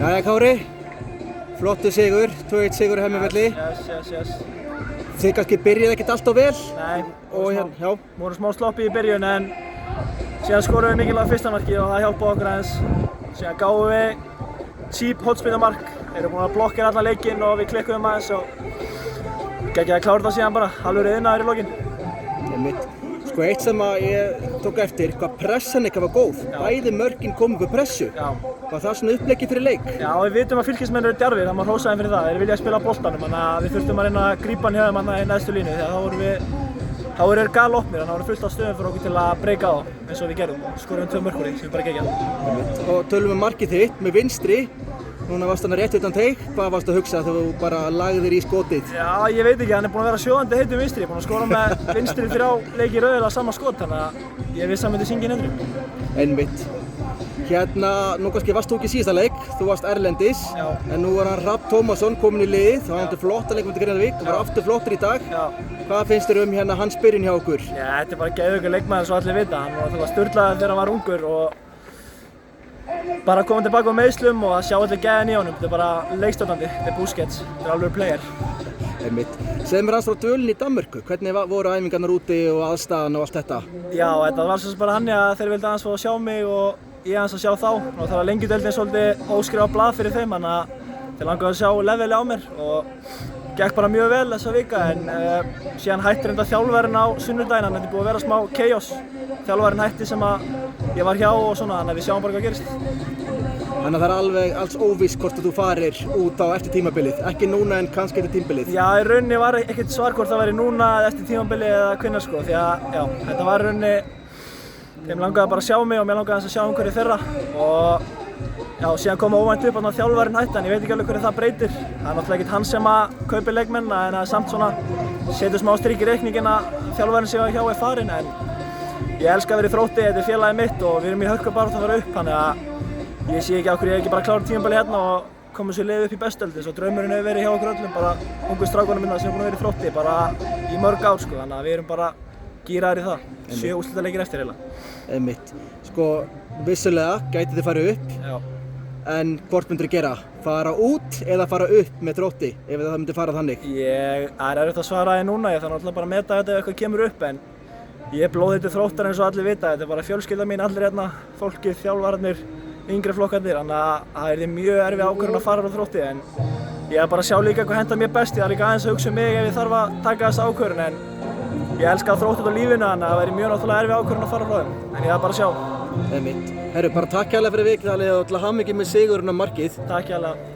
Jæja Kári, flottur sigur, 2-1 sigur í Hemmifelli. Yes. Þið kannski byrjaði ekkert alltof vel. Nei, voru smá sloppy í byrjun en síðan skorum við mikilvægt fyrsta markið og það hjálpaði okkur aðeins. Síðan gáum við cheap hornspyrnumark, erum búin að blokkera allan leikinn og við klikkuðum aðeins og geggjaði að klára þetta síðan bara, alveg iðnaður í lokin. Sko eitt sem ég tók eftir, hvað pressan ykkar var góð. Bæði mörkin komu upp pressu. Var það svona uppleggið fyrir leik? Já, við vitum að fylkismenn eru djarfir, það má hrósa þeim fyrir það. Þeir vilja spila boltanum, þannig að við þurftum að reyna að grípa hann hjá þeim í neðstu línu þegar þá voru þeir galopnir, þannig að það voru fullt af stöðum fyrir okkur til að breyka á eins og við gerðum. Skorum 2 mörk úr því sem bara geggjað. Og tölum við markið þitt með vinstri. Núna varst hann rétt utan teig. Hvað varst að hugsa þegar þú bara lagðir í skotið? Já, ég veit ekki, hann er búinn að vera sjóðandi heitur vinstri. Búinn að skora með vinstri 3 leiki í röðulega sama skot, þannig að ég vissi að hann myndi syngja inn endurinn. Einmitt. Hérna, nú kannski varst þú ekki í síðasta leik, þú varst erlendis. Já. En nú var hann Hrafn Tómasson kominn í liðið, það var hann flotta leik mútið Greinarvík, hann var aftur flottur í dag. Já. Hvað finnst þér hérna hans byrjun hjá okkur? Já, þetta er bara geðveikur leikmaður svo allir vita. Hann var alltaf sturlaður þegar hann var ungur og bara að koma tilbaka á meiðslum og að sjá allir gæðin í honum. Þetta er bara leikstöðandi, þetta er Busquets, þetta er alveg player. Einmitt. Segðu mér aðeins frá dvölinni í Danmörku, hvernig voru æfingarnar úti og aðstæðan og allt þetta? Já, þetta var sem bara þannig að þeir vildi aðeins fá að sjá mig og ég aðeins að sjá þá. Og það var lengjudeildin svolítið óskrifað blað fyrir þeim, þannig að þeir langaði að sjá levelið á mér og gekk bara mjög vel þessa vika en síðan hættir enda þjálfarinn á sunnudaginn, þannig að þetta er búið að vera smá chaos. Þjálfarinn hætti sem að ég var hjá og svona, þannig að við sjáum bara hvað gerist. Þannig að það er alveg alls óvíst hvort þú farir út á eftir tímabilið, ekki núna en kannski eftir tímabilið. Já, í rauninni var ekkert svar hvort það væri núna eftir tímabilið eða hvenær sko, því að já, þetta var í rauninni, þeim langaði bara að sjá mig og mér langaði að sjá hverju þeirra og já, síðan kom óvænt upp að þjálfarinn hætti en ég veit ekki alveg hverju það breytir. Það er náttúrulega ekkert hann sem að kaupi leikmenn en það er samt svona, setur smá strik í reikningin að þjálfarinn sem hjá er farinn en ég elska að vera í Þrótti, þetta er félagið mitt og við erum í hörkubaráttu að fara upp þannig að ég sé ekki af hverju ég ekki bara klára tímabilið hérna og komum svo liðið upp í bestöldi svo draumurinn hefur verið hjá okkur öllum, bara ungu strákunum minna sem er búin að vera í Þrótti bara í mörg ár sko, þannig að við erum bara gíraðir í það, 7 úrslitaleikir eftir eiginlega. Einmitt. Sko, vissulega gæti þið farið upp, Já. En hvort myndir þið gera? Fara út eða fara upp með Þrótti ef það myndi fara þannig? Það er erfitt að svara því núna, ég þarf náttúrulega bara að meta þetta ef eitthvað kemur upp en ég er blóðheitur Þróttar eins og allir vita, þetta er bara fjölskylda mín, allir hérna, fólkið, þjálfararnir, yngri flokkarnir, þannig að það er mjög erfið ákvörðun að fara frá Þrótti en ég er bara að sjá líka hvað hentar mér best, ég þarf líka aðeins að hugsa um mig ef ég þarf að taka þessa ákvörðun en ég elska Þrótt út á lífinu þannig að það væri mjög náttúrulega erfið ákvörðun að fara frá þeim, en ég þarf bara að sjá. Einmitt. Herru, bara takk hérlega fyrir viðtalið og til hamingju með sigurinn á markið. Takk hérlega.